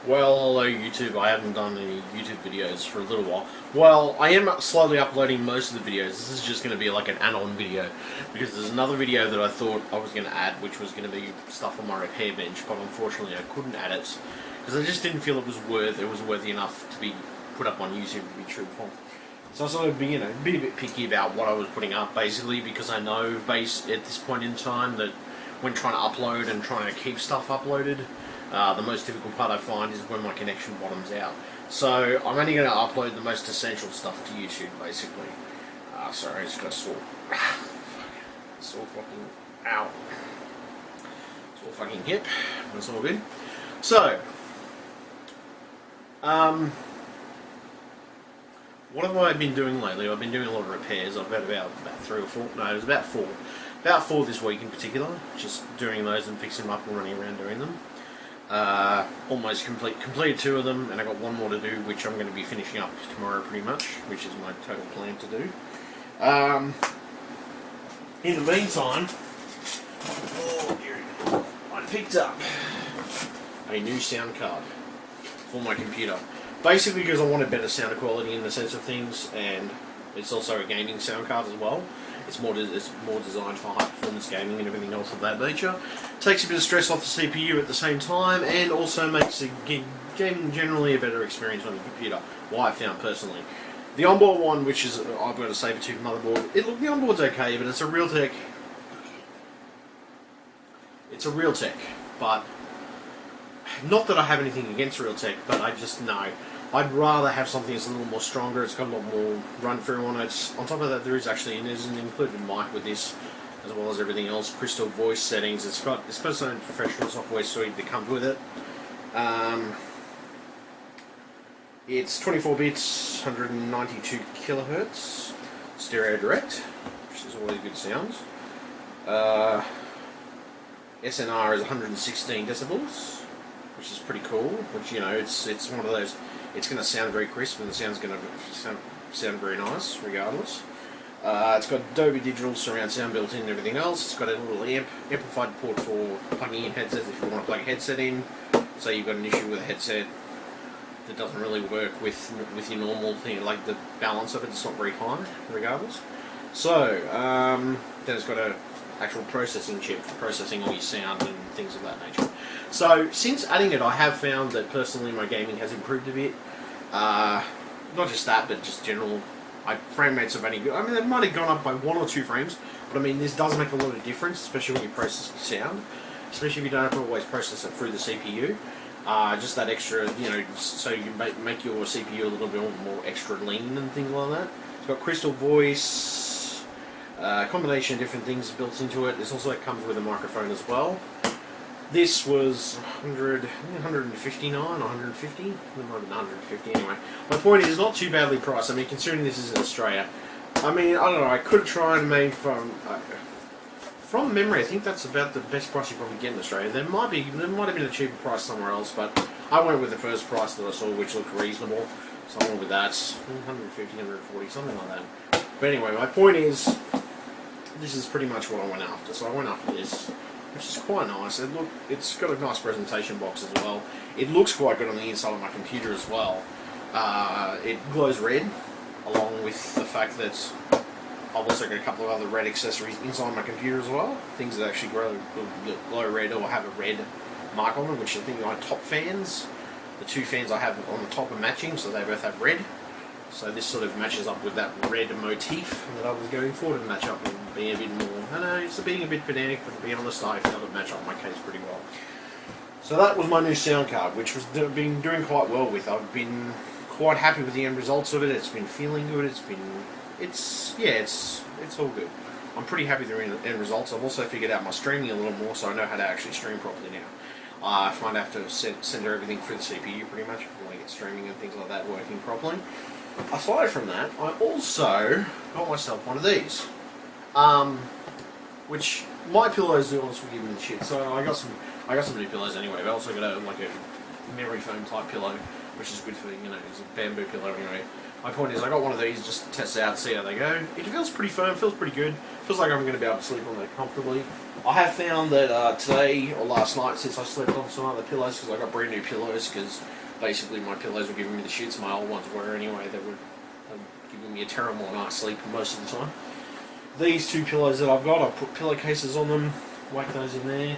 Well, hello YouTube. I haven't done any YouTube videos for a little while. Well, I am slowly uploading most of the videos. This is just going to be like an add-on video, because there's another video that I thought I was going to add, which was going to be stuff on my repair bench, but unfortunately I couldn't add it, because I just didn't feel it was worthy enough to be put up on YouTube, to be truthful. So I sort of be a bit picky about what I was putting up, basically, because I know, at this point in time, that when trying to upload and trying to keep stuff uploaded, the most difficult part I find is when my connection bottoms out. So I'm only going to upload the most essential stuff to YouTube, basically. Sorry, I just got a sore fucking, ow. Sore fucking hip. That's all good. So, what have I been doing lately? I've been doing a lot of repairs. I've had about 3 or 4. No, it was about 4. About 4 this week in particular. Just doing those and fixing them up and running around doing them. Almost completed 2 of them, and I got 1 more to do, which I'm going to be finishing up tomorrow pretty much, which is my total plan to do. In the meantime, I picked up a new sound card for my computer. Basically because I wanted better sound quality in the sense of things, and it's also a gaming sound card as well. It's more designed for high performance gaming and everything else of that nature. Takes a bit of stress off the CPU at the same time, and also makes the gaming generally a better experience on the computer. What I found personally. The onboard one, which is I've got a Sabertooth motherboard. The onboard's okay, but it's a Realtek. It's a Realtek, but not that I have anything against Realtek, but I just know I'd rather have something that's a little more stronger. It's got a lot more run through on it. On top of that, there's an included mic with this, as well as everything else. Crystal voice settings. It's got its own professional software suite that comes with it. It's 24 bits, 192 kilohertz, stereo direct, which is always good sounds. SNR is 116 decibels, which is pretty cool. Which, you know, it's one of those. It's going to sound very crisp, and the sound's going to sound very nice, regardless. It's got Dolby Digital surround sound built in and everything else. It's got a little amplified port for plugging in headsets if you want to plug a headset in. So you've got an issue with a headset that doesn't really work with your normal thing, like the balance of it's not very high, regardless. So then it's got a actual processing chip for processing all your sound and things of that nature. So since adding it, I have found that personally my gaming has improved a bit. Not just that, but just general. My frame rates are very good. I mean, they might have gone up by 1 or 2 frames, but I mean, this does make a lot of difference, especially when you process the sound, especially if you don't have to always process it through the CPU. Just that extra, you know, so you make your CPU a little bit more extra lean and things like that. It's got crystal voice, combination of different things built into it. This also comes with a microphone as well. This was 159 or 150? It might have been 150 anyway. My point is, not too badly priced. I mean, considering this is in Australia, I mean, I don't know, I could try and make from memory, I think that's about the best price you probably get in Australia. There might have been a cheaper price somewhere else, but I went with the first price that I saw, which looked reasonable. So I went with that, 150, 140, something like that. But anyway, my point is, this is pretty much what I went after. So I went after this, which is quite nice. It's got a nice presentation box as well. It looks quite good on the inside of my computer as well. It glows red, along with the fact that I've also got a couple of other red accessories inside my computer as well. Things that actually glow red or have a red mark on them, which I think are my top fans. The 2 fans I have on the top are matching, so they both have red. So this sort of matches up with that red motif that I was going for, to match up and be a bit more. I know it's being a bit pedantic, but to be honest, I felt it match up my case pretty well. So that was my new sound card, which was been doing quite well with. I've been quite happy with the end results of it. It's been feeling good. It's all good. I'm pretty happy with the end results. I've also figured out my streaming a little more, so I know how to actually stream properly now. I find I have to center everything through the CPU pretty much before I get streaming and things like that working properly. Aside from that, I also got myself one of these, which my pillows do honestly give me the shit. So I got some new pillows anyway. But I also got a memory foam type pillow, which is good for, you know, it's a bamboo pillow anyway. My point is, I got one of these just to test it out, see how they go. It feels pretty firm, feels pretty good. Feels like I'm going to be able to sleep on that comfortably. I have found that today or last night, since I slept on some other pillows, because I got brand new pillows, because basically my pillows were giving me the shits. My old ones were anyway. They were giving me a terrible night's sleep most of the time. These two pillows that I've got, I put pillowcases on them, whack those in there.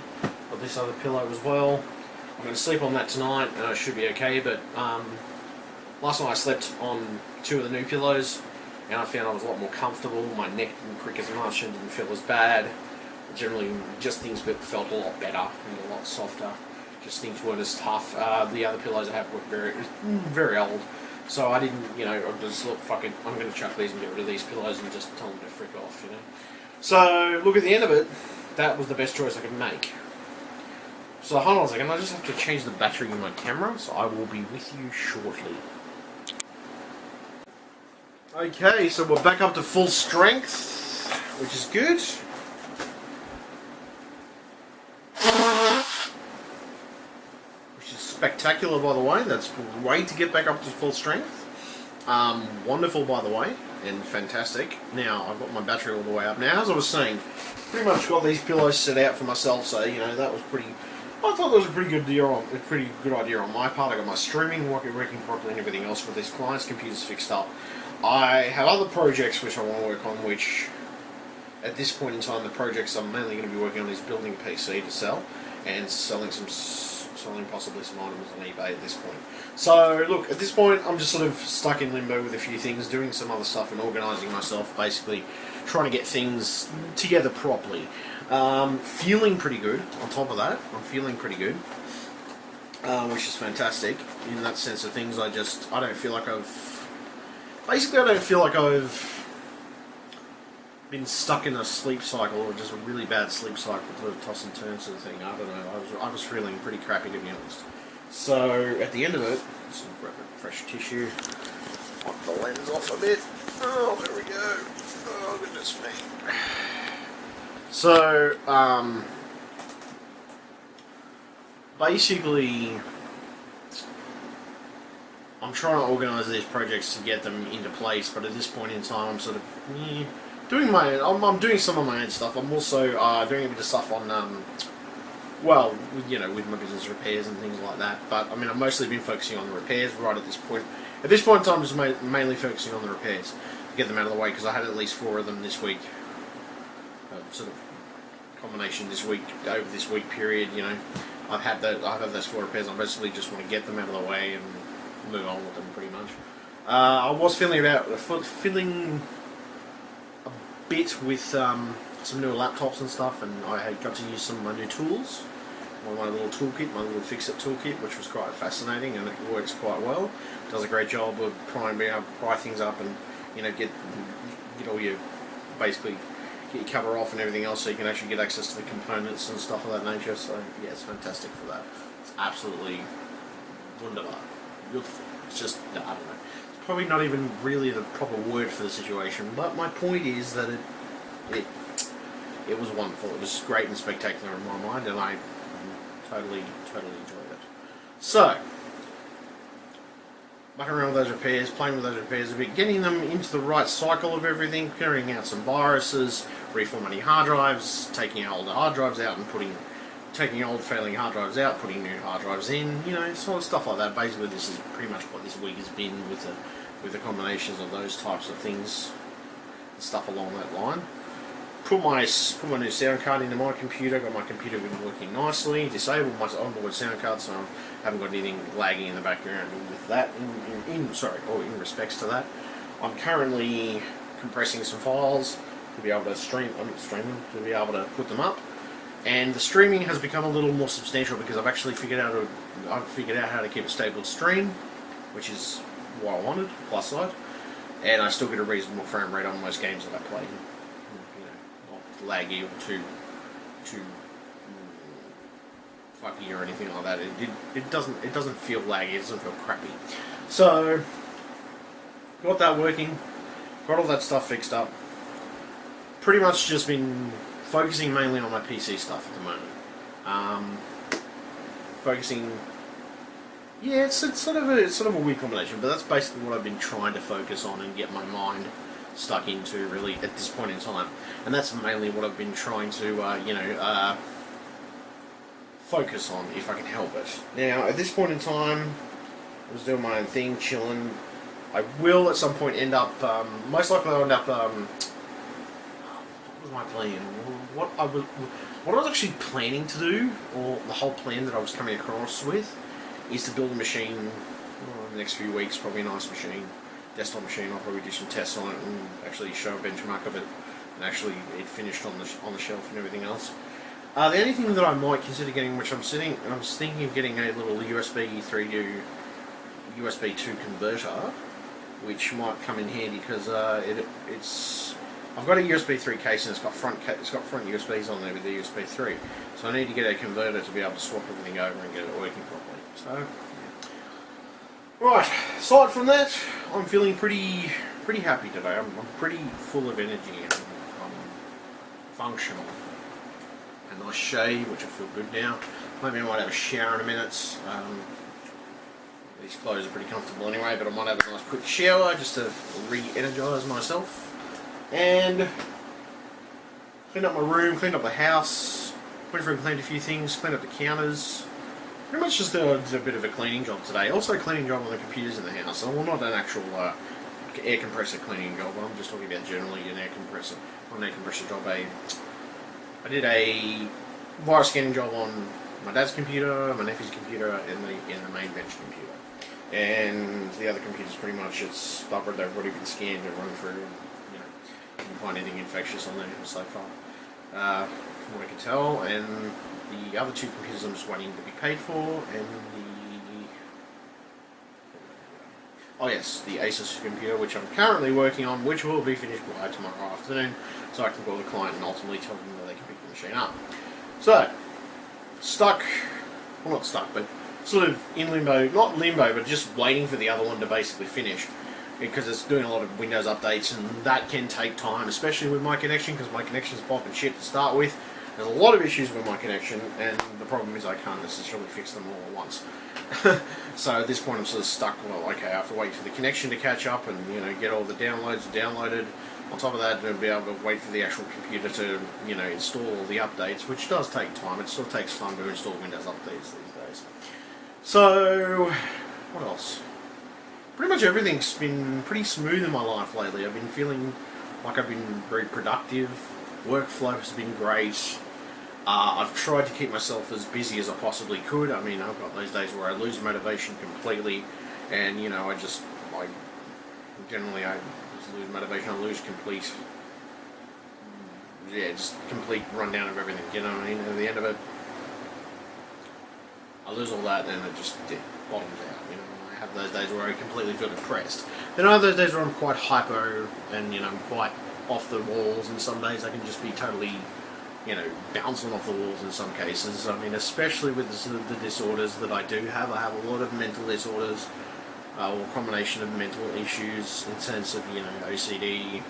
Got this other pillow as well. I'm going to sleep on that tonight, and I should be okay. But last night I slept on two of the new pillows, and I found I was a lot more comfortable. My neck didn't crick as much and didn't feel as bad. Generally, just things felt a lot better and a lot softer. Just things weren't as tough. The other pillows I have were very old, so I didn't, I just thought, fuck it, I'm going to chuck these and get rid of these pillows and just tell them to frick off, So, look, at the end of it, that was the best choice I could make. So, hold on a second, I just have to change the battery in my camera, so I will be with you shortly. Okay, so we're back up to full strength, which is good. Which is spectacular, by the way. That's great to get back up to full strength. Wonderful, by the way, and fantastic. Now, I've got my battery all the way up. Now, as I was saying, pretty much got these pillows set out for myself, so, that was pretty... I thought that was a pretty good idea on my part. I got my streaming working properly and everything else with these clients' computers fixed up. I have other projects which I want to work on, which... At this point in time, the projects I'm mainly going to be working on is building a PC to sell and selling possibly some items on eBay at this point. So, look, at this point, I'm just sort of stuck in limbo with a few things, doing some other stuff and organising myself, basically trying to get things together properly. Feeling pretty good on top of that. I'm feeling pretty good, which is fantastic in that sense of things. I don't feel like I've been stuck in a sleep cycle, or just a really bad sleep cycle, sort of toss and turn sort of thing. I don't know. I was feeling pretty crappy, to be honest. So at the end of it, just grab a fresh tissue, wipe the lens off a bit. Oh, there we go. Oh, goodness me. So basically, I'm trying to organise these projects to get them into place, but at this point in time, I'm sort of doing I'm doing some of my own stuff. I'm also doing a bit of stuff on, with my business repairs and things like that. But I mean, I've mostly been focusing on the repairs right at this point. At this point in time, I'm just mainly focusing on the repairs to get them out of the way, because I had at least 4 of them this week. Sort of combination this week, over this week period. I've had those 4 repairs. I basically just want to get them out of the way and move on with them, pretty much. I was feeling a bit with some newer laptops and stuff, and I had got to use some of my new tools, my little toolkit, my little fix-it toolkit, which was quite fascinating, and it works quite well. It does a great job of being able to pry things up and get all your basically get your cover off and everything else, so you can actually get access to the components and stuff of that nature. So yeah, it's fantastic for that. It's absolutely wonderful. It's just, I don't know. It's probably not even really the proper word for the situation, but my point is that it was wonderful. It was great and spectacular in my mind, and I totally enjoyed it. So, mucking around with those repairs, playing with those repairs a bit, getting them into the right cycle of everything, clearing out some viruses, reformatting hard drives, taking older hard drives out and taking old failing hard drives out, putting new hard drives in, sort of stuff like that. Basically, this is pretty much what this week has been with the combinations of those types of things, and stuff along that line. Put my new sound card into my computer. Got my computer been working nicely. Disabled my onboard sound card, so I haven't got anything lagging in the background with that. In respects to that, I'm currently compressing some files to be able to to be able to put them up. And the streaming has become a little more substantial because I've actually figured out how to keep a stable stream, which is what I wanted, plus side. And I still get a reasonable frame rate on most games that I play. Not laggy or too fucky or anything like that. It doesn't feel laggy. It doesn't feel crappy. So got that working. Got all that stuff fixed up. Pretty much just been focusing mainly on my PC stuff at the moment. It's sort of a weird combination, but that's basically what I've been trying to focus on and get my mind stuck into really at this point in time, and that's mainly what I've been trying to focus on if I can help it. Now at this point in time, I was doing my own thing, chilling. I will at some point end up, most likely I'll end up, what was my plan? What I was actually planning to do, or the whole plan that I was coming across with, is to build a machine in the next few weeks, probably a nice machine, desktop machine. I'll probably do some tests on it and actually show a benchmark of it, and actually it finished on the shelf and everything else. The only thing that I might consider getting, which I was thinking of getting a little USB 3 to USB 2 converter, which might come in handy because I've got a USB 3 case and it's got front USBs on there with the USB 3, so I need to get a converter to be able to swap everything over and get it working properly. So, right. Aside from that, I'm feeling pretty happy today. I'm pretty full of energy and I'm functional. A nice shave, which I feel good now. Maybe I might have a shower in a minute. These clothes are pretty comfortable anyway, but I might have a nice quick shower just to re-energise myself. And clean up my room, clean up the house, went through and cleaned a few things, cleaned up the counters. Pretty much just a bit of a cleaning job today. Also a cleaning job on the computers in the house. So, well, not an actual air compressor cleaning job, but I'm just talking about generally an air compressor. Not an air compressor job. I did a virus scanning job on my dad's computer, my nephew's computer, and the main bench computer. And the other computers, pretty much, they've already been scanned and run through. You can find anything infectious on there so far, from what I can tell. And the other two computers I'm just waiting to be paid for, and the Asus computer, which I'm currently working on, which will be finished by tomorrow afternoon, so I can call the client and ultimately tell them that they can pick the machine up. So, not stuck, but sort of in limbo, not limbo, but just waiting for the other one to basically finish, because it's doing a lot of Windows updates, and that can take time, especially with my connection, because my connection's popping shit to start with. There's a lot of issues with my connection, and the problem is I can't necessarily fix them all at once. So at this point I'm sort of stuck. Well, okay, I have to wait for the connection to catch up and get all the downloads downloaded. On top of that, to be able to wait for the actual computer to install all the updates, which does take time. It still takes time to install Windows updates these days. So what else? Pretty much everything's been pretty smooth in my life lately. I've been feeling like I've been very productive. Workflow has been great. I've tried to keep myself as busy as I possibly could. I mean, I've got those days where I lose motivation completely, and I generally just lose motivation. I lose complete rundown of everything. You know what I mean? At the end of it, I lose all that, and it just bottoms out. I have those days where I completely feel depressed. Then I have those days where I'm quite hypo and I'm quite off the walls, and some days I can just be totally bouncing off the walls in some cases. I mean, especially with the disorders that I do have. I have a lot of mental disorders, or a combination of mental issues in sense of, OCD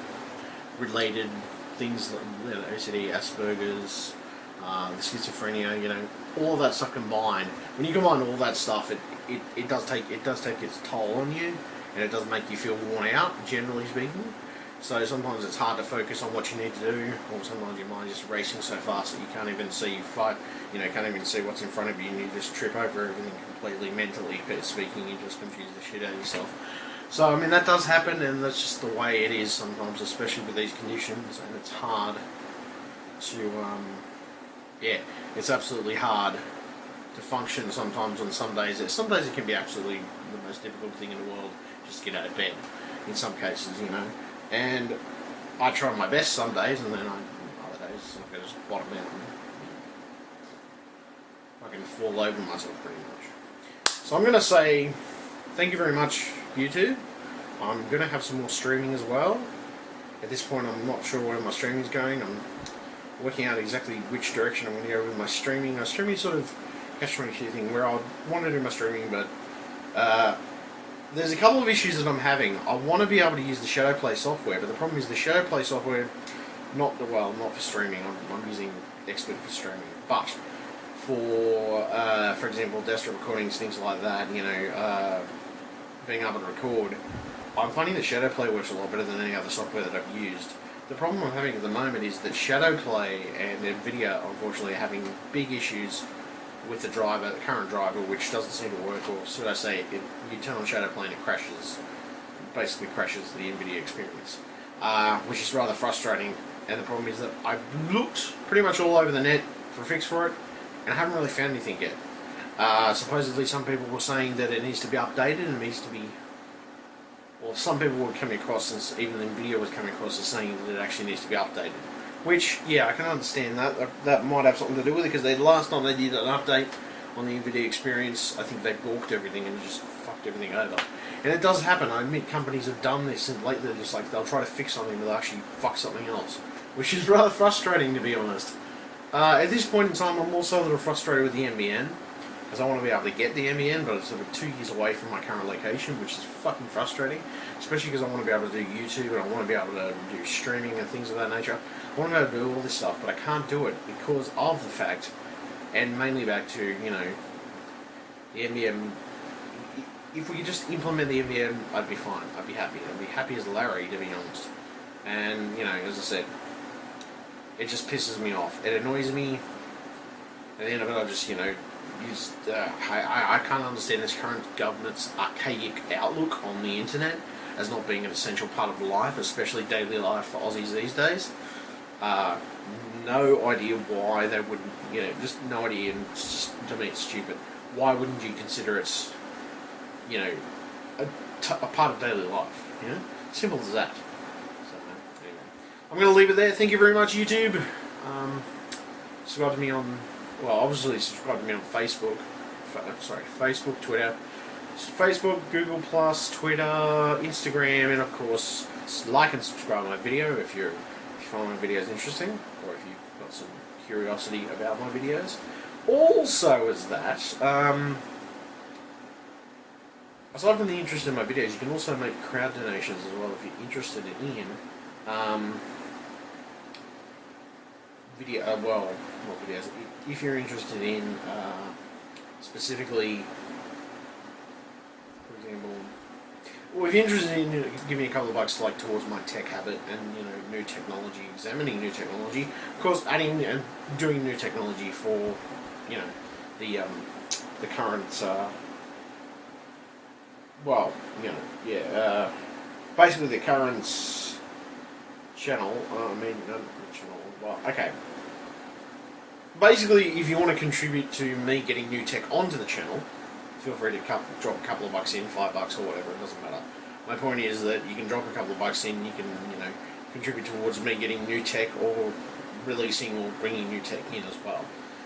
related things, like OCD, Asperger's, schizophrenia, all of that stuff combined. When you combine all that stuff, it does take its toll on you, and it does make you feel worn out, generally speaking. So sometimes it's hard to focus on what you need to do, or sometimes your mind is just racing so fast that you can't even see can't even see what's in front of you, and you just trip over everything completely mentally speaking. You just confuse the shit out of yourself. So I mean, that does happen, and that's just the way it is sometimes, especially with these conditions, and it's hard to it's absolutely hard to function sometimes on some days. Some days it can be absolutely the most difficult thing in the world just to get out of bed, in some cases, and I try my best some days, and then other days I just bottom out and I can fall over myself pretty much. So I'm going to say thank you very much, YouTube. I'm going to have some more streaming as well. At this point I'm not sure where my streaming is going. I'm working out exactly which direction I'm going to go with my streaming. My streaming sort of catch-22 thing where I want to do my streaming, but there's a couple of issues that I'm having. I want to be able to use the Shadowplay software, but the problem is the Shadowplay software, not for streaming. I'm using Expert for streaming, but for example, desktop recordings, things like that, being able to record, I'm finding that Shadowplay works a lot better than any other software that I've used. The problem I'm having at the moment is that Shadowplay and NVIDIA, unfortunately, are having big issues with the driver, the current driver, which doesn't seem to work, or should I say, you turn on Shadowplay and it crashes, basically crashes the NVIDIA experience, which is rather frustrating. And the problem is that I've looked pretty much all over the net for a fix for it, and I haven't really found anything yet. Supposedly some people were saying that it needs to be updated and it needs to be... Well, some people were coming across, and even NVIDIA was coming across as saying that it actually needs to be updated. Which, yeah, I can understand that. That might have something to do with it, because the last time they did an update on the NVIDIA experience, I think they balked everything and just fucked everything over. And it does happen. I admit companies have done this, and lately just like they'll try to fix something, but they'll actually fuck something else, which is rather frustrating, to be honest. At this point in time, I'm also a little frustrated with the NBN, because I want to be able to get the NBN, but it's sort of 2 years away from my current location, which is fucking frustrating, especially because I want to be able to do YouTube, and I want to be able to do streaming and things of that nature. I want to be able to do all this stuff, but I can't do it because of the fact, and mainly back to, you know, the NBN. If we could just implement the NBN, I'd be fine. I'd be happy. I'd be happy as Larry, to be honest. And, you know, as I said, it just pisses me off. It annoys me. At the end of it, I just, you know, I can't understand this current government's archaic outlook on the internet as not being an essential part of life, especially daily life for Aussies these days. No idea why they wouldn't, you know, just no idea, and it's just, to me it's stupid. Why wouldn't you consider it, you know, a part of daily life, you know? Simple as that. So, anyway. I'm going to leave it there. Thank you very much, YouTube. Subscribe to me on, well, obviously subscribe to me on Facebook. Facebook, Twitter. Facebook, Google+, Twitter, Instagram, and of course, like and subscribe to my video if you find my videos interesting, or if you've got some curiosity about my videos. Also, as that, aside from the interest in my videos, you can also make crowd donations as well if you're interested in well, not videos. If you're interested in specifically, for example, well, if you're interested in giving me a couple of bucks, like towards my tech habit and, you know, new technology, examining new technology, of course, adding and doing new technology for, you know, the current, well, you know, yeah, basically the current channel. Well, okay. Basically, if you want to contribute to me getting new tech onto the channel, feel free to drop a couple of bucks in, $5 or whatever, it doesn't matter. My point is that you can drop a couple of bucks in, you can, you know, contribute towards me getting new tech or releasing or bringing new tech in as well.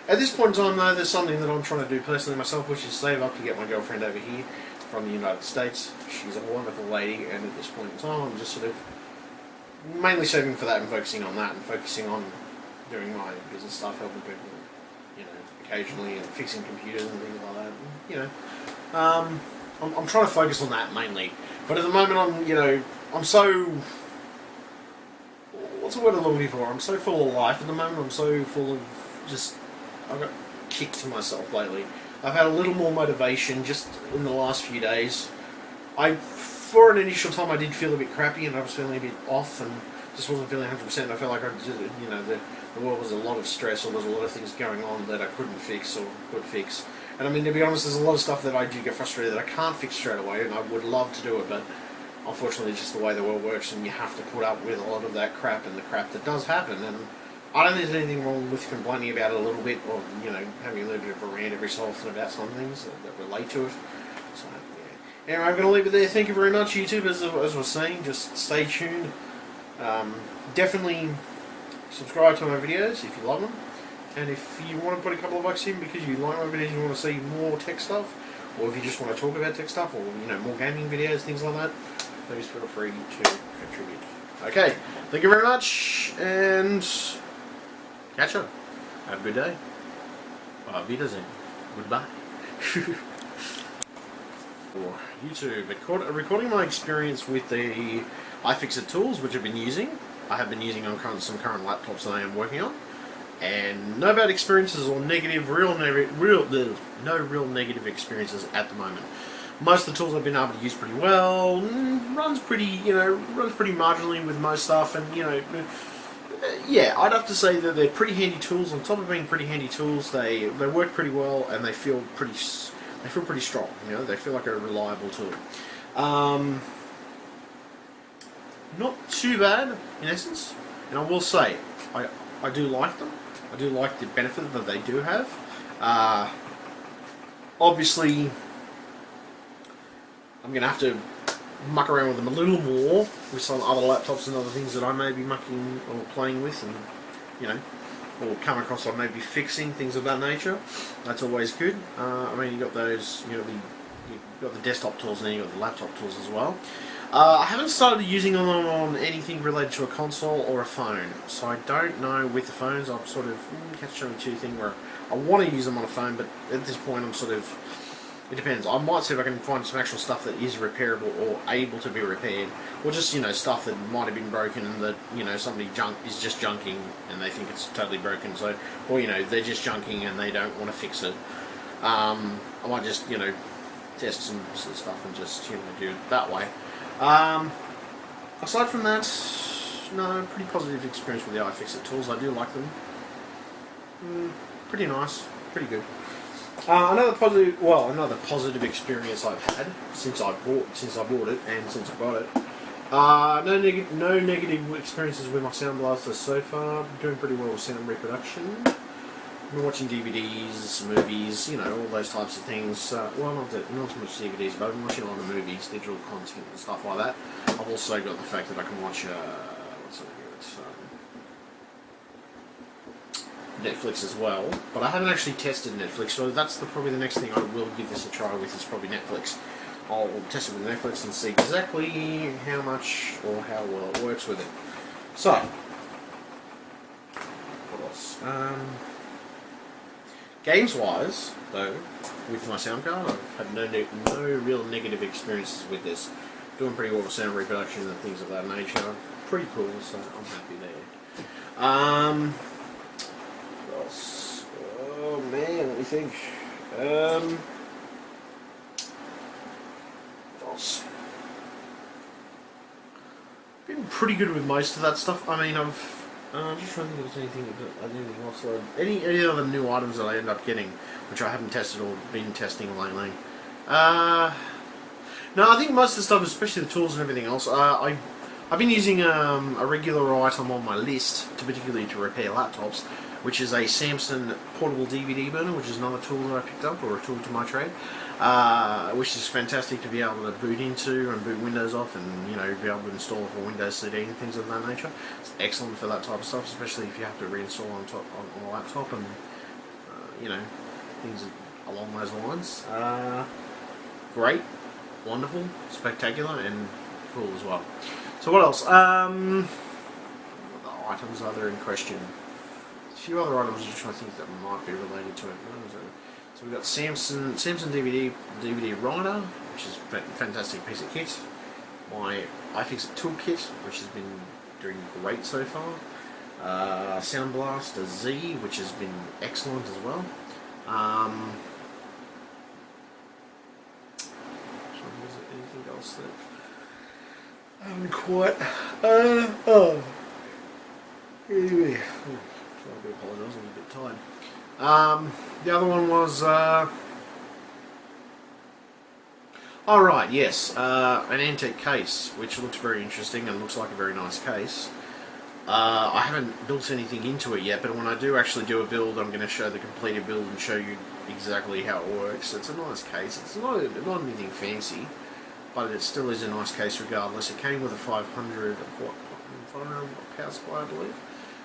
At this point in time, though, there's something that I'm trying to do personally myself, which is save up to get my girlfriend over here from the United States. She's a wonderful lady, and at this point in time, I'm just sort of mainly saving for that and focusing on that, and focusing on doing my business stuff, helping people, you know, occasionally, and fixing computers and things like that. You know, I'm trying to focus on that mainly. But at the moment, I'm, you know, I'm so, what's the word I'm looking for? I'm so full of life at the moment. I'm so full of just, I've got kicked to myself lately. I've had a little more motivation just in the last few days. For an initial time, I did feel a bit crappy, and I was feeling a bit off, and just wasn't feeling 100%. I felt like you know, the world was a lot of stress, or there was a lot of things going on that I couldn't fix or could fix. And I mean, to be honest, there's a lot of stuff that I do get frustrated that I can't fix straight away, and I would love to do it, but unfortunately, it's just the way the world works, and you have to put up with a lot of that crap and the crap that does happen. And I don't think there's anything wrong with complaining about it a little bit, or, you know, having a little bit of a rant every so often about some things that relate to it. So, yeah. Anyway, I'm going to leave it there. Thank you very much, YouTube. As I was saying, just stay tuned. Definitely subscribe to my videos if you love them. And if you want to put a couple of bucks in because you like my videos and you want to see more tech stuff, or if you just want to talk about tech stuff, or, you know, more gaming videos, things like that, please feel free to contribute. Okay, thank you very much, and catch up. Have a good day. Auf Wiedersehen. Goodbye. For YouTube, recording my experience with the iFixit tools, which I've been using. I have been using on some current laptops that I am working on. And no bad experiences or negative, no real negative experiences at the moment. Most of the tools I've been able to use pretty well. Runs pretty marginally with most stuff, and yeah, I'd have to say that they're pretty handy tools. On top of being pretty handy tools, they work pretty well, and they feel pretty strong. They feel like a reliable tool. Not too bad in essence, and I will say I do like them. I do like the benefit that they do have. Obviously, I'm going to have to muck around with them a little more with some other laptops and other things that I may be mucking or playing with, and or come across or maybe fixing, things of that nature. That's always good. I mean, you got those, you've got the desktop tools, and then you got the laptop tools as well. I haven't started using them on anything related to a console or a phone, so I don't know with the phones. I'm sort of catch-22 thing where I want to use them on a phone, but at this point I'm sort of, it depends. I might see if I can find some actual stuff that is repairable or able to be repaired, or just stuff that might have been broken and that somebody is just junking and they think it's totally broken. So, or they're just junking and they don't want to fix it. I might just test some stuff and just do it that way. Aside from that, no, pretty positive experience with the iFixit tools. I do like them. Pretty nice, pretty good. Another positive experience I've had since I bought it and since I got it. No negative experiences with my Sound Blaster so far. I'm doing pretty well with sound reproduction. I've been watching DVDs, movies, all those types of things. Well, not so much DVDs, but I've been watching a lot of movies, digital content and stuff like that. I've also got the fact that I can watch Netflix as well, but I haven't actually tested Netflix, so that's probably the next thing I will give this a try with, is probably Netflix. I'll test it with Netflix and see exactly how much or how well it works with it. So, what else? Games-wise, though, with my sound card, I've had no real negative experiences with this. Doing pretty well with sound reproduction and things of that nature. Pretty cool, so I'm happy there. What else? Oh man, let me think. What else? Been pretty good with most of that stuff. I mean, I'm just trying to think if there's anything that I didn't also any other new items that I end up getting, which I haven't tested or been testing lately. No, I think most of the stuff, especially the tools and everything else, I've been using a regular item on my list, particularly to repair laptops, which is a Samsung portable DVD burner, which is another tool that I picked up, or a tool to my trade, which is fantastic to be able to boot into and boot Windows off, and be able to install for Windows CD and things of that nature. It's excellent for that type of stuff, especially if you have to reinstall on a laptop and things along those lines. Great, wonderful, spectacular, and cool as well. So what else? What items are there in question? A few other items which I think that might be related to it. So we've got Samsung DVD writer, which is a fantastic piece of kit. My iFixit toolkit, which has been doing great so far. Sound Blaster Z, which has been excellent as well. Was there anything else that I haven't quite? Anyway. I do apologise, I'm a bit tired. The other one was, right, yes, an antique case, which looks very interesting and looks like a very nice case. I haven't built anything into it yet, but when I do actually do a build, I'm going to show the completed build and show you exactly how it works. It's a nice case. It's not anything fancy, but it still is a nice case regardless. It came with a 500 power supply, I believe.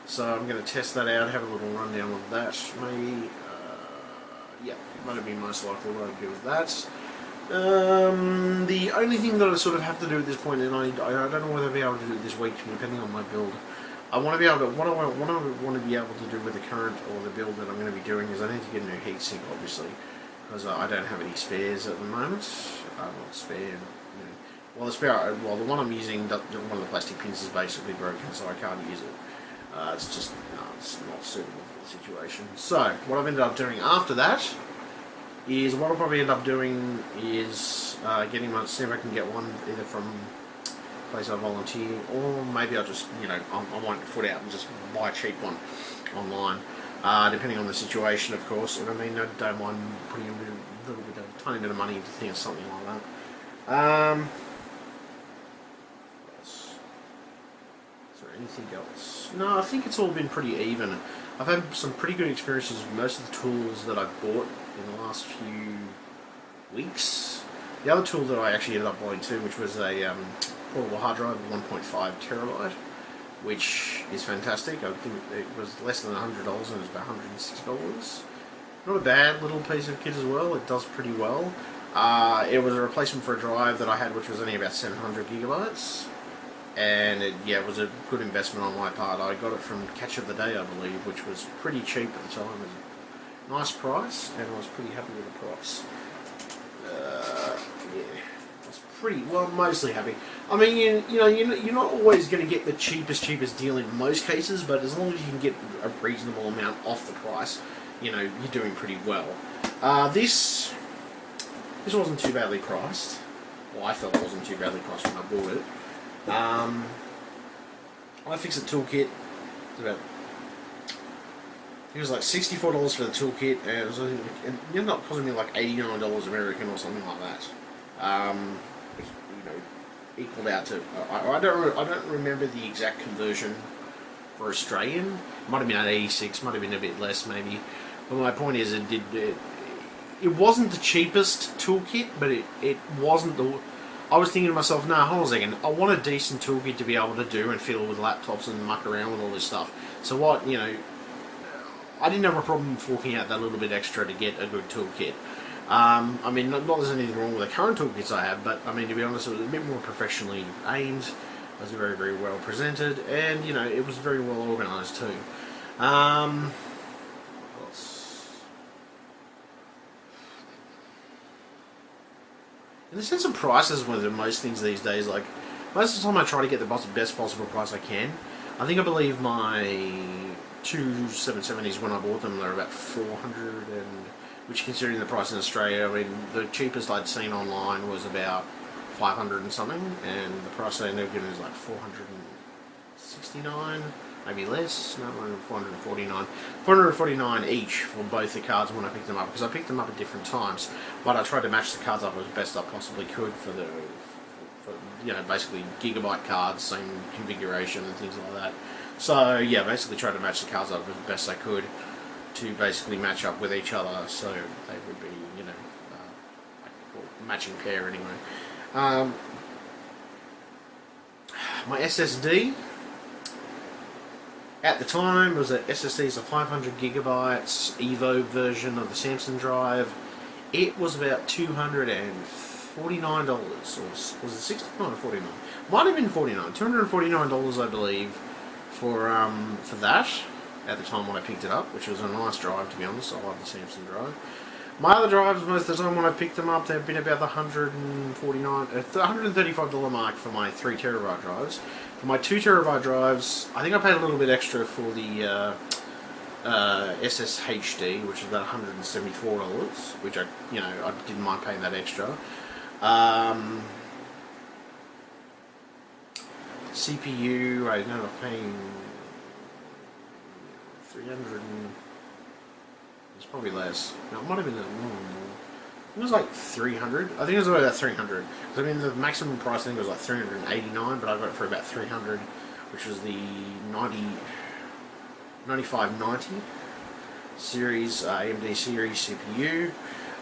So I'm going to test that out, have a little rundown of that. Maybe, yeah, that'll be most likely what I'll do with that. The only thing that I sort of have to do at this point, and I don't know whether I'll be able to do it this week, depending on my build. I want to be able to, what I want to be able to do with the current or the build that I'm going to be doing is I need to get a new heatsink, obviously, because I don't have any spares at the moment. Not spare. Well, the one I'm using, one of the plastic pins is basically broken, so I can't use it. It's just it's not suitable for the situation. So what I've ended up doing after that is what I'll probably end up doing is getting one, see if I can get one either from a place I volunteer, or maybe I'll just, I won't foot out and just buy a cheap one online, depending on the situation, of course. And I mean, I don't mind putting a little bit of, tiny bit of money into things, something like that. Is there anything else? No, I think it's all been pretty even. I've had some pretty good experiences with most of the tools that I've bought in the last few weeks. The other tool that I actually ended up buying too, which was a portable hard drive of 1.5 terabyte, which is fantastic. I think it was less than $100 and it was about $106. Not a bad little piece of kit as well. It does pretty well. It was a replacement for a drive that I had, which was only about 700 gigabytes. And it was a good investment on my part. I got it from Catch of the Day, I believe, which was pretty cheap at the time. It was a nice price, and I was pretty happy with the price. I was pretty, well, mostly happy. I mean, you're not always going to get the cheapest deal in most cases, but as long as you can get a reasonable amount off the price, you're doing pretty well. This wasn't too badly priced. Well, I felt it wasn't too badly priced when I bought it. iFixit toolkit. It was like $64 for the toolkit, and it ended up costing me like $89 American or something like that. Which, equaled out to. I don't remember the exact conversion for Australian. It might have been at 86, might have been a bit less maybe. But my point is, it wasn't the cheapest toolkit, but it wasn't the. I was thinking to myself, nah, hold on a second, I want a decent toolkit to be able to do and fiddle with laptops and muck around with all this stuff. So what, I didn't have a problem forking out that little bit extra to get a good toolkit. I mean, not there's anything wrong with the current toolkits I have, but I mean, to be honest, it was a bit more professionally aimed, it was very, very well presented, and, it was very well organised too. What else? In the sense of prices, with most things these days, like most of the time I try to get the best possible price I can. I believe my two 770s when I bought them, they were about 400, and which, considering the price in Australia, I mean, the cheapest I'd seen online was about 500 and something, and the price they ended up getting is like 469, maybe less. No, 449. 449 each for both the cards when I picked them up, because I picked them up at different times, but I tried to match the cards up as best I possibly could for basically gigabyte cards, same configuration and things like that. So yeah, basically tried to match the cards up as best I could to basically match up with each other, so they would be, matching pair anyway. My SSD at the time was a SSD, so 500 gigabytes Evo version of the Samsung drive. It was about $249, or was it 69 or 49? Might have been 49. $249, I believe, for that at the time when I picked it up, which was a nice drive, to be honest. I love the Samsung drive. My other drives, most of the time when I picked them up, they've been about the $135 mark for my 3 terabyte drives. For my 2 terabyte drives, I think I paid a little bit extra for the SSHD, which is about $174, which I didn't mind paying that extra. CPU, I ended up paying 300 and it's probably less. No, it might have been a little more. It was like 300. I think it was about 300. I mean, the maximum price I think was like 389, but I got it for about 300, which was the 9590 series AMD series CPU.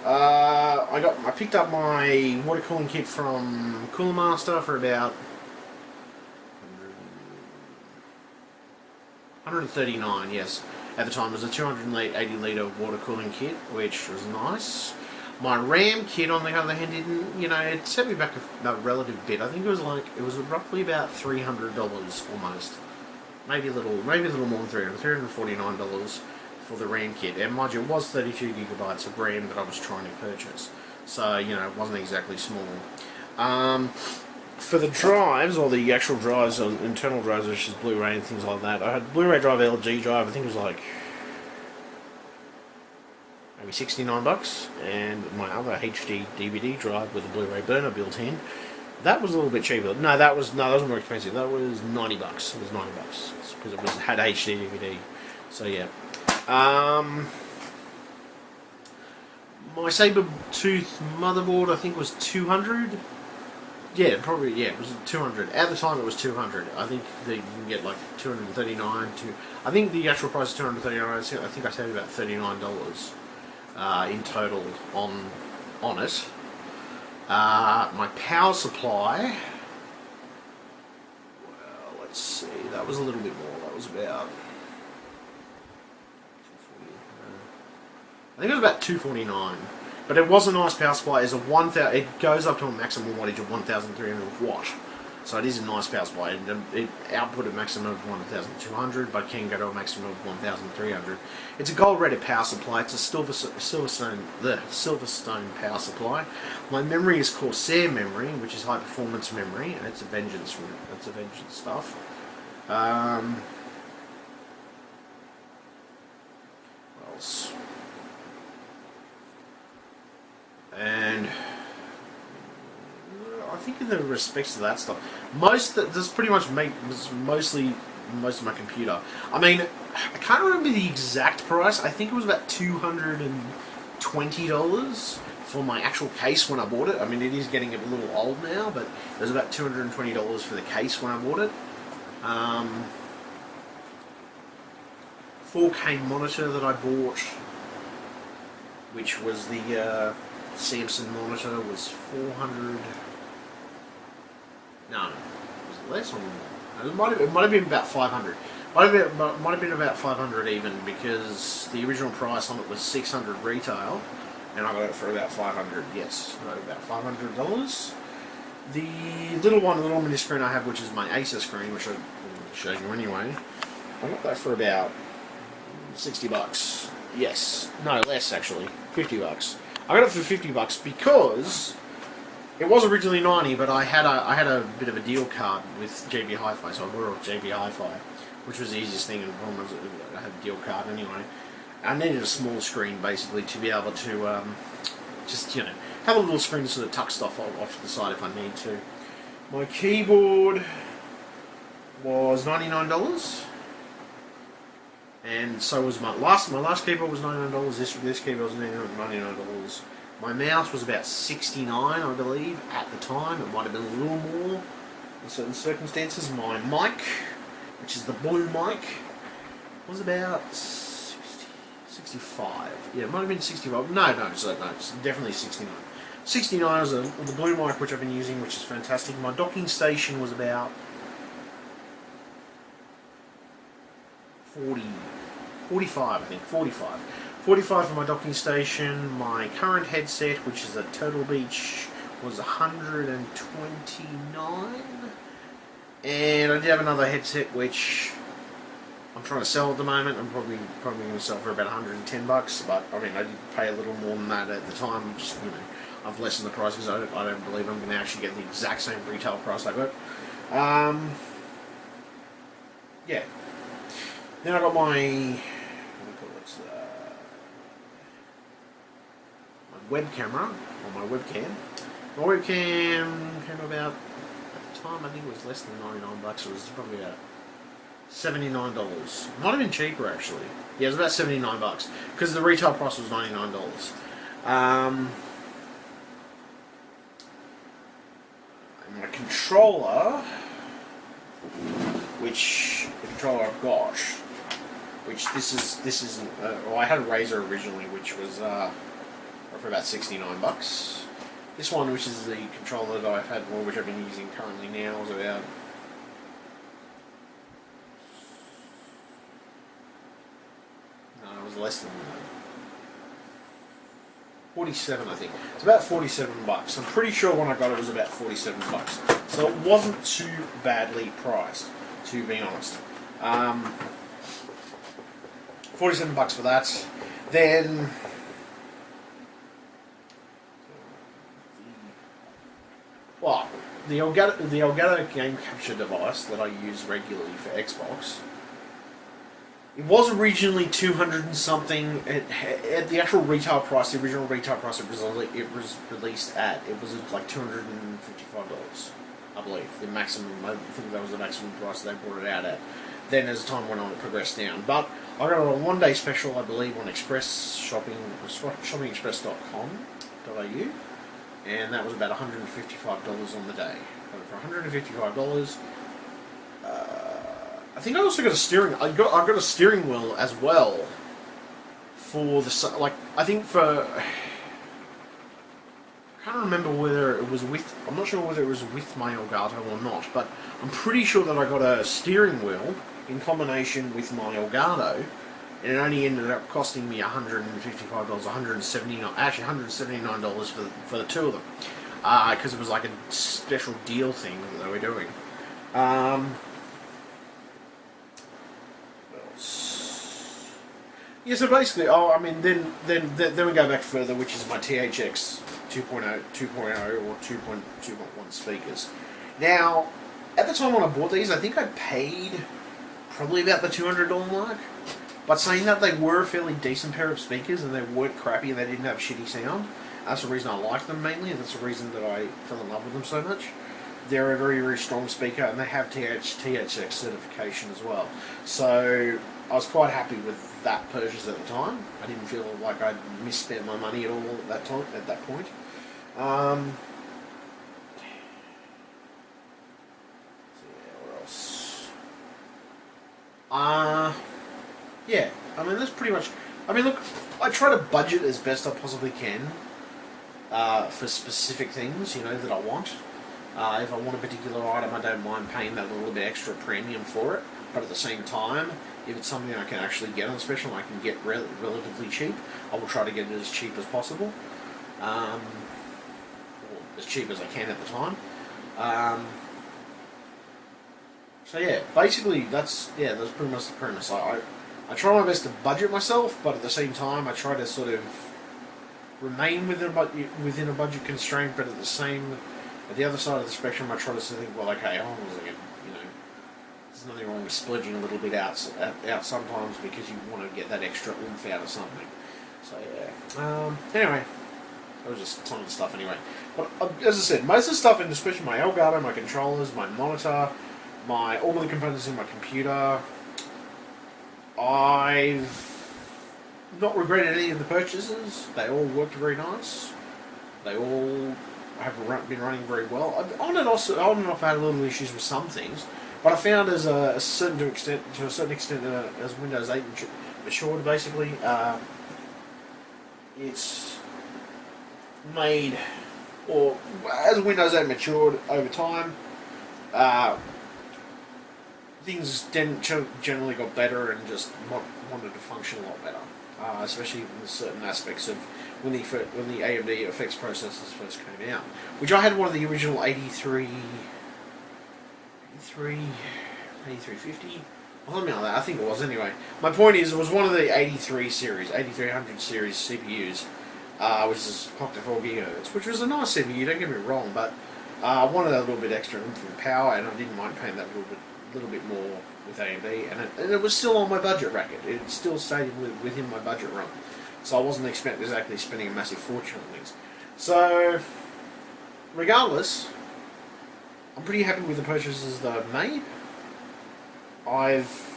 I picked up my water cooling kit from Cooler Master for about $139, yes. At the time, it was a 280 litre water cooling kit, which was nice. My RAM kit, on the other hand, didn't, it set me back a relative bit. I think it was roughly about $300 almost. Maybe a little more than $349 for the RAM kit. And mind you, it was 32 gigabytes of RAM that I was trying to purchase. So, it wasn't exactly small. For the drives, or the actual drives, or internal drives, which is Blu-ray and things like that, I had Blu-ray drive, LG drive, I think it was like maybe $69, and my other HD DVD drive with a Blu-ray burner built in, that was a little bit cheaper. No, that was more expensive. That was $90. It was $90 because it had HD DVD. So yeah. My saber-tooth motherboard, I think, was 200. Yeah, probably. Yeah, it was 200. At the time, it was 200. I think you can get like 239. I think the actual price is 239. I think I saved about $39 in total on it. My power supply. Well, let's see. That was a little bit more. That was about. I think it was about $249, but it was a nice power supply. It's a 1,000. It goes up to a maximum wattage of 1,300 watt, so it is a nice power supply. It output a maximum of 1,200, but can go to a maximum of 1,300. It's a gold-rated power supply. It's a Silverstone power supply. My memory is Corsair memory, which is high performance memory, and it's a Vengeance stuff. What else? And I think in the respects to that stuff, this pretty much mostly most of my computer. I mean, I can't remember the exact price. I think it was about $220 for my actual case when I bought it. I mean, it is getting a little old now, but it was about $220 for the case when I bought it. 4K monitor that I bought, which was the Samsung monitor, was 400. No, was it less or more? It might have been about 500. Might have been about 500 even, because the original price on it was 600 retail, and I got it for about 500. Yes, about $500. The little mini screen I have, which is my Acer screen, which I'll show you anyway, I got that for about $60. Yes, no, less actually, $50. I got it for $50 because it was originally 90, but I had a bit of a deal card with JB Hi-Fi, so I bought it off JB Hi-Fi, which was the easiest thing. And the problem was I had a deal card anyway. I needed a small screen basically to be able to just have a little screen to sort of tuck stuff off to the side if I need to. My keyboard was $99. And so was my last keyboard was $99. This keyboard was $99. My mouse was about $69, I believe, at the time. It might have been a little more in certain circumstances. My mic, which is the blue mic, was about 65. Yeah, it might have been 65. No, it's definitely 69. 69 is the blue mic, which I've been using, which is fantastic. My docking station was about 45, I think, 45. 45 for my docking station. My current headset, which is a Turtle Beach, was 129. And I did have another headset, which I'm trying to sell at the moment. I'm probably going to sell for about $110, but I mean, I did pay a little more than that at the time. Just, I've lessened the price because I don't believe I'm going to actually get the exact same retail price I got. Yeah. Then I got my web camera, or my webcam. My webcam came about, at the time I think it was less than $99. It was probably about $79. Might have been cheaper actually. Yeah, it was about $79 because the retail price was $99. And my controller, the controller I've got, which this isn't. Well, I had a Razer originally, which was for about $69. This one, which is the controller that I've had, which I've been using currently now, is about it was less than that. 47, I think. It's about $47. I'm pretty sure when I got it was about $47. So it wasn't too badly priced, to be honest. $47 for that. Then the Elgato game capture device that I use regularly for Xbox. It was originally 200 and something. At the actual retail price, the original retail price it was released at, it was like $255, I believe. The maximum, I think that was the maximum price they brought it out at. Then as time went on, it progressed down. But I got it on a one-day special, I believe, on Express Shopping, shoppingexpress.com.au, and that was about $155 on the day. So for $155. I think I also got a steering. I got a steering wheel as well. For the I think for. I can't remember whether it was with. I'm not sure whether it was with my Elgato or not, but I'm pretty sure that I got a steering wheel in combination with my Elgato, and it only ended up costing me $155, actually $179 for the two of them, because it was like a special deal thing that they were doing. Yeah, so basically, then we go back further, which is my THX 2.0 or 2.1 speakers. Now, at the time when I bought these, I think I paid probably about the $200 mark. But saying that, they were a fairly decent pair of speakers, and they weren't crappy, and they didn't have shitty sound. That's the reason I like them mainly, and that's the reason that I fell in love with them so much. They're a very, very strong speaker, and they have THX certification as well. So I was quite happy with that purchase at the time. I didn't feel like I'd misspent my money at all at that time. At that point. So yeah, what else? Yeah. I mean, that's pretty much. I mean, look, I try to budget as best I possibly can for specific things, that I want. If I want a particular item, I don't mind paying that little bit extra premium for it. But at the same time, if it's something I can actually get on special and I can get relatively cheap, I will try to get it as cheap as possible. Or as cheap as I can at the time. So yeah, basically that's pretty much the premise. I try my best to budget myself, but at the same time I try to sort of remain within a budget constraint, but at the other side of the spectrum I try to think, well, okay, hold on a second, there's nothing wrong with splurging a little bit out sometimes because you want to get that extra oomph out of something. So yeah. Anyway, that was just some of the stuff anyway. But as I said, most of the stuff, and especially my Elgato, my controllers, my monitor, all the components in my computer, I've not regretted any of the purchases. They all worked very nice. They all have been running very well. On and off, I had a little issues with some things, but I found to a certain extent, as Windows 8 matured, basically, it's made, or as Windows 8 matured over time, things generally got better and just wanted to function a lot better, especially in certain aspects of when the AMD effects processors first came out, which I had one of the original 8350, or something like that. I think it was anyway. My point is, it was one of the 8300 series CPUs, which is clocked to 4 GHz, which was a nice CPU. Don't get me wrong, but I wanted a little bit extra oomph and power, and I didn't mind paying that little bit more with AMD, and it was still on my budget bracket. It still stayed within my budget run, so I wasn't exactly spending a massive fortune on things. So, regardless, I'm pretty happy with the purchases that I've made. I've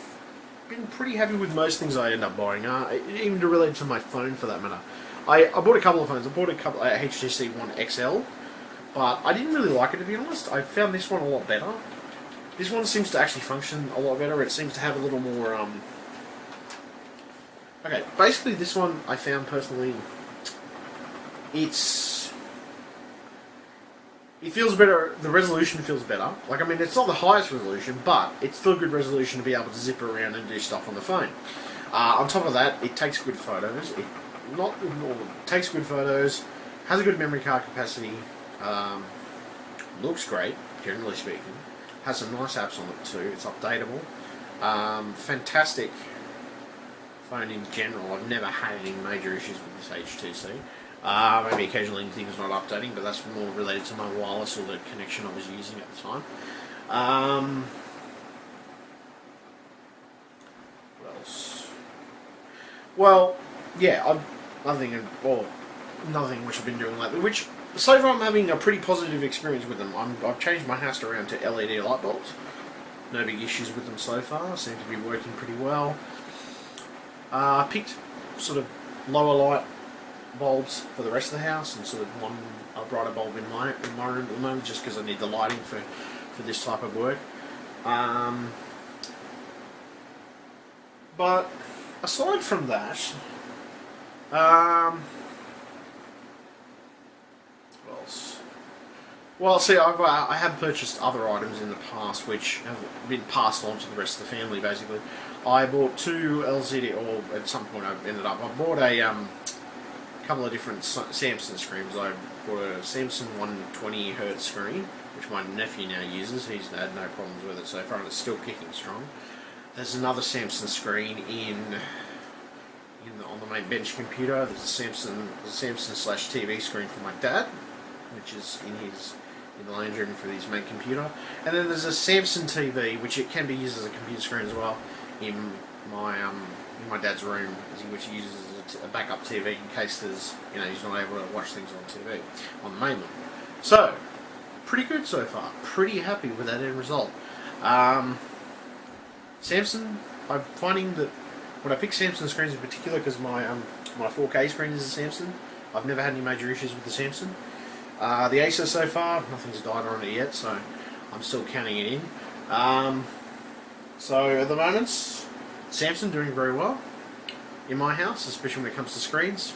been pretty happy with most things I end up buying, even to relate to my phone for that matter. I bought a couple of phones. I bought a couple HTC One XL, but I didn't really like it, to be honest. I found this one a lot better. This one seems to actually function a lot better. It seems to have a little more, okay, basically this one I found personally, it feels better, the resolution feels better. Like, I mean, it's not the highest resolution, but it's still good resolution to be able to zip around and do stuff on the phone. On top of that, it takes good photos. It takes good photos, has a good memory card capacity, looks great, generally speaking. Has some nice apps on it too. It's updatable. Fantastic phone in general. I've never had any major issues with this HTC. Maybe occasionally things not updating, but that's more related to my wireless or the connection I was using at the time. What else? Well, yeah, another thing which I've been doing lately, which so far I'm having a pretty positive experience with them. I've changed my house around to LED light bulbs. No big issues with them so far. Seem to be working pretty well. Picked sort of lower light bulbs for the rest of the house, and sort of a brighter bulb in my room at the moment, just because I need the lighting for this type of work. But aside from that, what else? Well, see, I have purchased other items in the past which have been passed on to the rest of the family. Basically, I bought two LCD, or at some point I bought a couple of different Samsung screens. I bought a Samsung 120Hz screen, which my nephew now uses. He's had no problems with it so far, and it's still kicking strong. There's another Samsung screen on the main bench computer. There's a Samsung/TV screen for my dad, which is in the lounge room for his main computer. And then there's a Samsung TV, which it can be used as a computer screen as well, in my dad's room, which he uses as a backup TV in case he's not able to watch things on TV on the main one. So pretty good so far. Pretty happy with that end result. Samsung, I'm finding that when I pick Samsung screens in particular, because my 4K screen is a Samsung, I've never had any major issues with the Samsung. The Acer so far, nothing's died on it yet, so I'm still counting it in. So at the moment, Samsung doing very well in my house, especially when it comes to screens.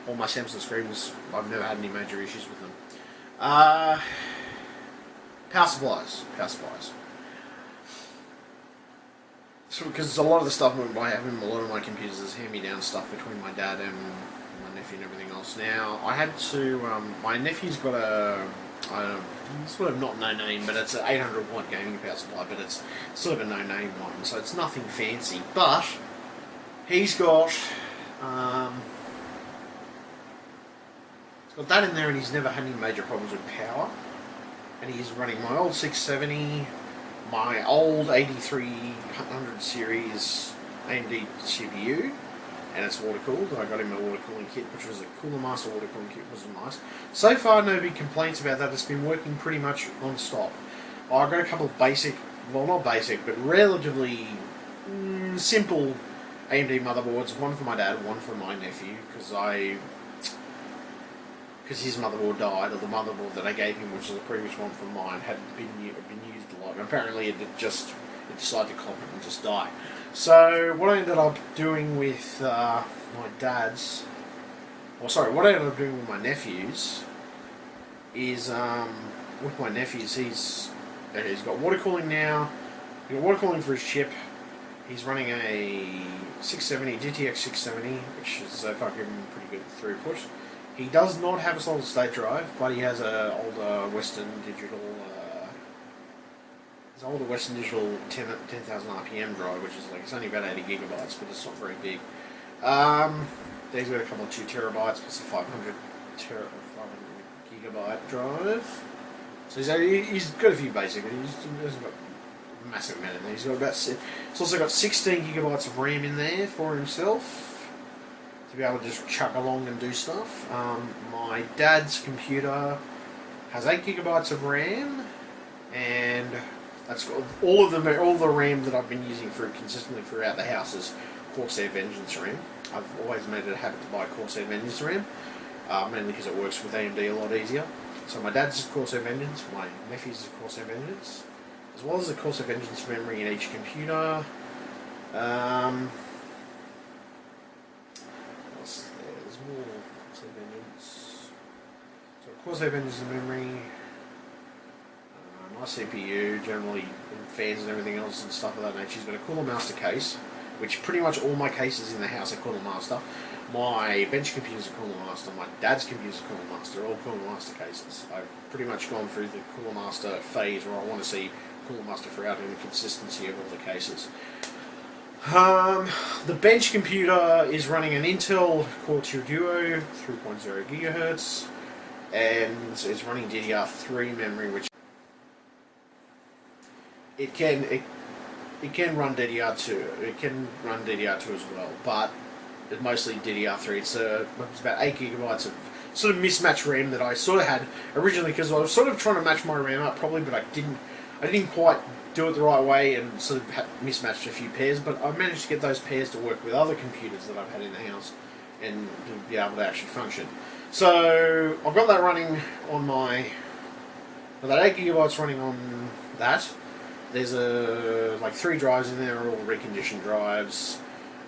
All my Samsung screens, I've never had any major issues with them. Power supplies. So, because a lot of the stuff I have in a lot of my computers is hand-me-down stuff between my dad and my nephew and everything else. Now, I had to, my nephew's got a sort of not no-name, but it's an 800 watt gaming power supply, but it's sort of a no-name one, so it's nothing fancy. But he's got that in there, and he's never had any major problems with power. And he's running my old 670, my old 8300 series AMD CPU, and it's water cooled. I got him a water cooling kit, which was a Cooler Master water cooling kit, which was nice. So far, no big complaints about that. It's been working pretty much non-stop. I've got a couple of basic, well, not basic, but relatively simple AMD motherboards. One for my dad, one for my nephew, because his motherboard died, or the motherboard that I gave him, which was the previous one from mine, had been used a lot. And apparently, it decided to clop it and just die. So what I ended up doing with my dad's, what I ended up doing with my nephews is he's got water cooling now. He's got water cooling for his chip. He's running a 670 GTX 670, which is so far giving him pretty good throughput. He does not have a solid state drive, but he has an older Western Digital 10,000 RPM drive, which is it's only about 80 gigabytes, but it's not very big. He's got a couple of 2 terabytes plus a 500 gigabyte drive. So he's got a few basic, but he hasn't got a massive amount in there. He's also got 16 gigabytes of RAM in there for himself, to be able to just chuck along and do stuff. My dad's computer has 8 gigabytes of RAM, and that's got all the RAM that I've been using consistently throughout the house is Corsair Vengeance RAM. I've always made it a habit to buy Corsair Vengeance RAM, mainly because it works with AMD a lot easier. So my dad's is Corsair Vengeance, my nephew's is Corsair Vengeance, as well as the Corsair Vengeance memory in each computer. There's more Corsair Vengeance. So Corsair Vengeance memory, my CPU, generally fans and everything else and stuff of that nature. He's got a Cooler Master case, which pretty much all my cases in the house are Cooler Master. My bench computer's a Cooler Master, my dad's computer's a Cooler Master, all Cooler Master cases. I've pretty much gone through the Cooler Master phase where I want to see Cooler Master throughout in the consistency of all the cases. The bench computer is running an Intel Core 2 Duo 3.0 GHz, and it's running DDR3 memory, which it can run DDR2. It can run DDR2 as well, but it's mostly DDR3. It's about 8 gigabytes of sort of mismatched RAM that I sort of had originally, because I was sort of trying to match my RAM up probably, but I didn't quite do it the right way, and sort of mismatched a few pairs. But I managed to get those pairs to work with other computers that I've had in the house, and to be able to actually function. So I've got that running on my, that 8 gigabytes running on that. There's like 3 drives in there, all reconditioned drives.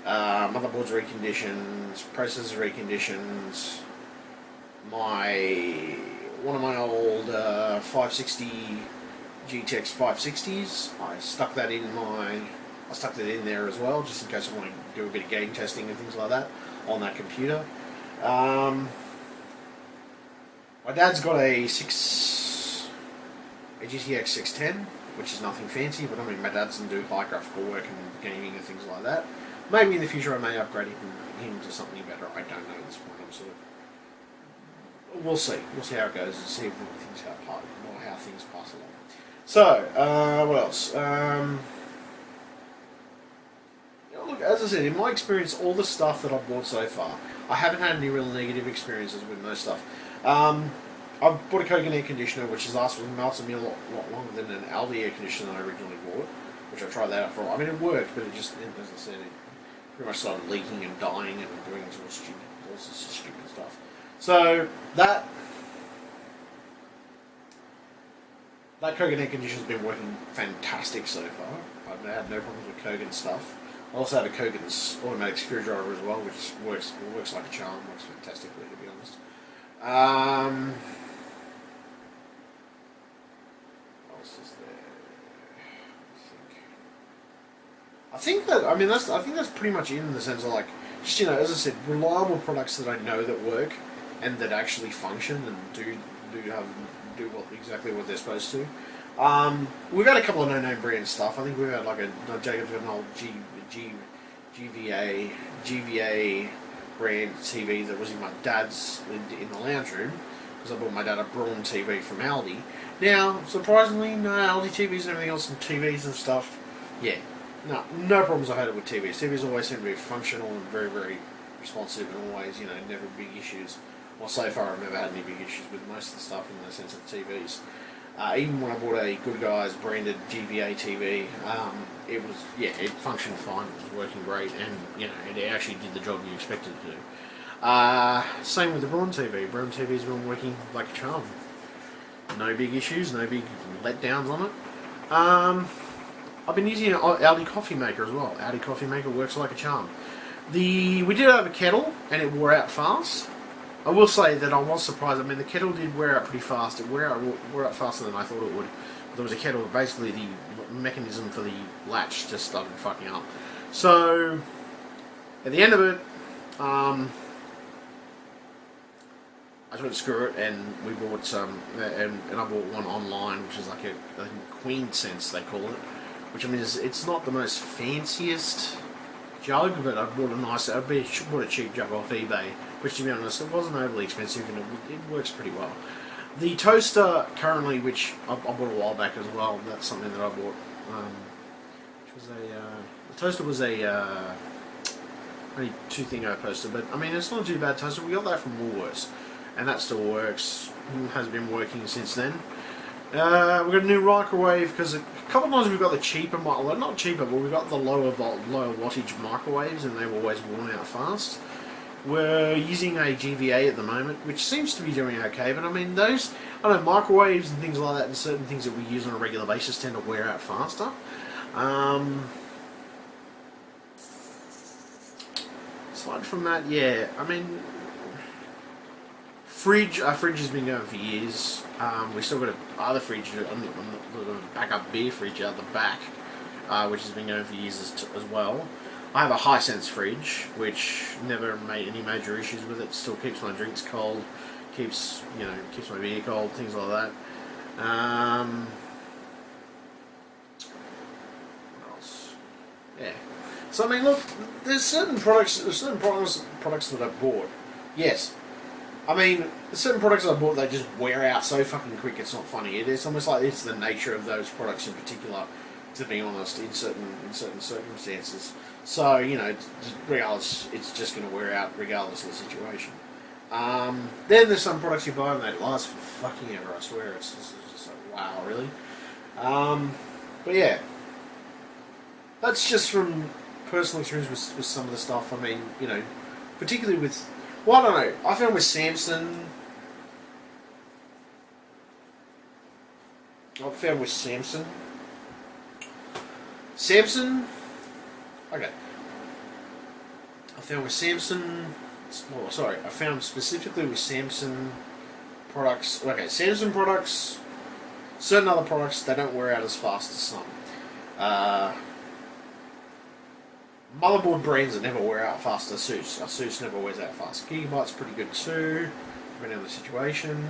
Motherboard's reconditioned, processor reconditioned. One of my old 560 GTX 560s. I stuck that in there as well, just in case I want to do a bit of game testing and things like that on that computer. My dad's got a GTX 610, which is nothing fancy, but I mean, my dad doesn't do high graphical work and gaming and things like that. Maybe in the future I may upgrade him to something better. I don't know at this point. I'm sort of, we'll see. We'll see how it goes and see if things how things pass along. So, what else? Look, as I said, in my experience, all the stuff that I've bought so far, I haven't had any real negative experiences with most stuff. I've bought a Kogan air conditioner, which has lasted me a lot longer than an Aldi air conditioner that I originally bought, which I tried that out for. I mean, it worked, but it just, as I said, it pretty much started leaking and dying and doing all sorts of stupid stuff. So that Kogan air conditioner has been working fantastic so far. I've had no problems with Kogan stuff. I also have a Kogan's automatic screwdriver as well, which works like a charm. Works fantastically, to be honest. What else is there? I think that's pretty much it, in the sense of, like, just, as I said, reliable products that I know that work and that actually function and do exactly what they're supposed to. We've had a couple of no-name brand stuff. I think we've had like Jacob's got an old GVA brand TV that was in my dad's in the lounge room, because I bought my dad a Braun TV from Aldi. Now, surprisingly, no Aldi TVs and everything else, and TVs and stuff. Yeah, no problems I had with TVs. TVs always seem to be functional and very, very responsive, and always, never big issues. Well, so far I've never had any big issues with most of the stuff in the sense of TVs. Even when I bought a Good Guys branded GVA TV, it functioned fine. It was working great, and it actually did the job you expected it to do. Same with the Braun TV. Braun TV's been working like a charm. No big issues, no big letdowns on it. I've been using an Aldi coffee maker as well. Aldi coffee maker works like a charm. We did have a kettle, and it wore out fast. I will say that I was surprised. I mean, the kettle did wear out pretty fast. It wore out faster than I thought it would. There was a kettle, basically the mechanism for the latch just started fucking up. So, at the end of it, I just went screw it, and we bought some, and I bought one online, which is like a Queen Sense, they call it. Which, I mean, it's not the most fanciest jug, but I bought I bought a cheap jug off eBay, which, to be honest, it wasn't overly expensive, and it works pretty well. The toaster currently, which I bought a while back as well, that's something that I bought, which was the toaster was only 2-thingo toaster, but I mean, it's not too bad toaster. We got that from Woolworths, and that still works, has been working since then. We've got a new microwave, because a couple of times we've got the cheaper, well, not cheaper, but we've got the lower wattage microwaves, and they've always worn out fast. We're using a GVA at the moment, which seems to be doing okay, but I mean, those, microwaves and things like that, and certain things that we use on a regular basis tend to wear out faster. Aside from that, yeah, I mean, our fridge has been going for years. We still got other fridge, the backup beer fridge out the back, which has been going for years as well. I have a Hisense fridge, which never made any major issues with it. Still keeps my drinks cold, keeps my beer cold, things like that. What else? Yeah. So I mean, look, there's certain products that I've bought. Yes. I mean, there's certain products I bought that just wear out so fucking quick. It's not funny. It's almost like it's the nature of those products in particular to be honest, in certain circumstances. So regardless, it's just going to wear out regardless of the situation. Then there's some products you buy and they last for fucking ever. I swear, it's just like, wow, really. But yeah, that's just from personal experience with some of the stuff. I mean, particularly with, well, I don't know. I found with Samsung. Okay. I found with Samsung. Oh, sorry. I found specifically with Samsung products. Okay, Samsung products. Certain other products, they don't wear out as fast as some. Motherboard brands that never wear out fast as ASUS. ASUS never wears out fast. Gigabyte's pretty good too, depending on the situation.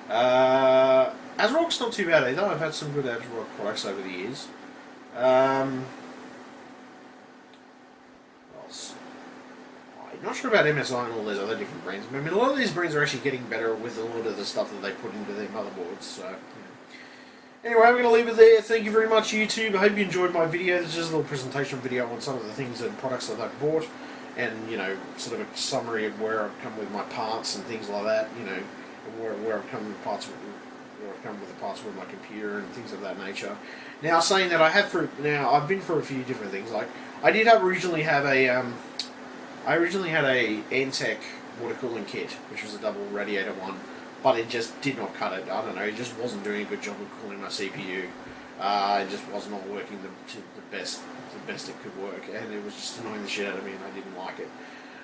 ASRock's not too bad either. I've had some good ASRock products over the years. What else? I'm not sure about MSI and all those other different brands. I mean, a lot of these brands are actually getting better with a lot of the stuff that they put into their motherboards. So, anyway, I'm going to leave it there. Thank you very much, YouTube. I hope you enjoyed my video. This is just a little presentation video on some of the things and products that I've bought, and sort of a summary of where I've come with my parts and things like that. Where I've come with parts. Where I've come with the parts with my computer and things of that nature. Now, saying that I've been for a few different things. Like I did originally had a Antec water cooling kit, which was a double radiator one, but it just did not cut it. I don't know, it just wasn't doing a good job of cooling my CPU. It just was not working to the best it could work, and it was just annoying the shit out of me, and I didn't like it.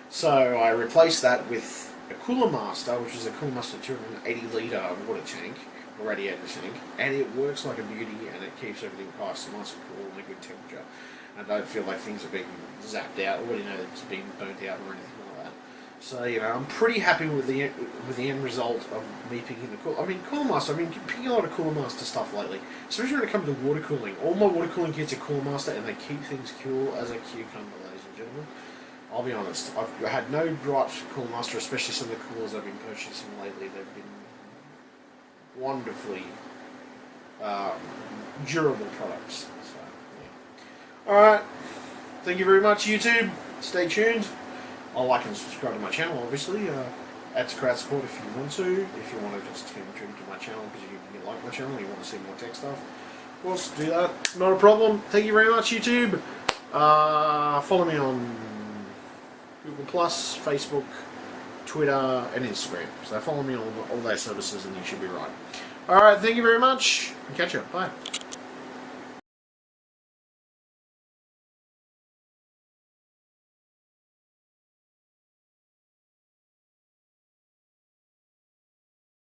So I replaced that with a Cooler Master, which is a Cooler Master 280 litre water tank, a radiator tank, and it works like a beauty, and it keeps everything nice and cool and a good temperature. I don't feel like things are being zapped out, or it's being burnt out or anything like that. So I'm pretty happy with the end result of me picking the Cooler Master. I've been picking a lot of Cooler Master stuff lately, especially when it comes to water cooling. All my water cooling kits are Cooler Master, and they keep things cool as a cucumber, ladies and gentlemen. I'll be honest, I've had no gripe for Cooler Master, especially some of the coolers I've been purchasing lately. They've been wonderfully durable products. So, yeah. Alright, thank you very much, YouTube. Stay tuned. I'll like and subscribe to my channel, obviously. Add to crowd support if you want to. If you want to just contribute to my channel because you like my channel and you want to see more tech stuff, of course, do that. Not a problem. Thank you very much, YouTube. Follow me on Google+, Facebook, Twitter, and Instagram. So follow me on all those services and you should be right. Alright, thank you very much. Catch you. Bye.